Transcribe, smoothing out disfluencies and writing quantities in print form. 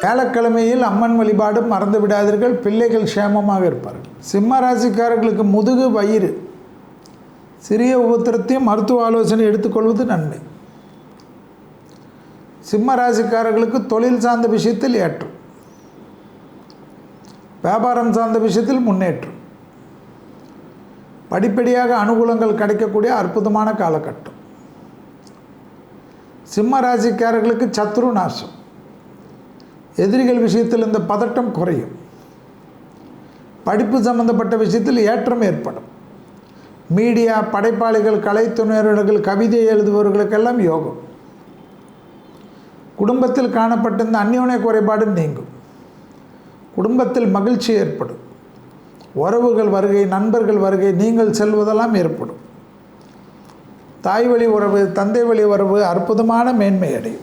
வியாழக்கிழமையில் அம்மன் வழிபாடு மறந்து விடாதீர்கள். பிள்ளைகள் சேமமாக இருப்பார்கள். சிம்ம ராசிக்காரர்களுக்கு முதுகு, வயிறு, சிறிய உபத்திரத்தையும் மருத்துவ ஆலோசனை எடுத்துக்கொள்வது நன்மை. சிம்ம ராசிக்காரர்களுக்கு தொழில் சார்ந்த விஷயத்தில் ஏற்றம், வியாபாரம் சார்ந்த விஷயத்தில் முன்னேற்றம், படிப்படியாக அனுகூலங்கள் கிடைக்கக்கூடிய அற்புதமான காலகட்டம். சிம்ம ராசிக்காரர்களுக்கு சத்ரு நாசம், எதிரிகள் விஷயத்தில் இந்த பதட்டம் குறையும், படிப்பு சம்பந்தப்பட்ட விஷயத்தில் ஏற்றம் ஏற்படும். மீடியா, படைப்பாளிகள், கலைத்துறையினர்கள், கவிதை எழுதுபவர்களுக்கெல்லாம் யோகம். குடும்பத்தில் காணப்பட்ட இந்த அந்யோன்ய குறைபாடு நீங்கும். குடும்பத்தில் மகிழ்ச்சி ஏற்படும். உறவுகள் வருகை, நண்பர்கள் வருகை, நீங்கள் செல்வதெல்லாம் ஏற்படும். தாய் வழி உறவு, தந்தை வழி உறவு அற்புதமான மேன்மை அடையும்.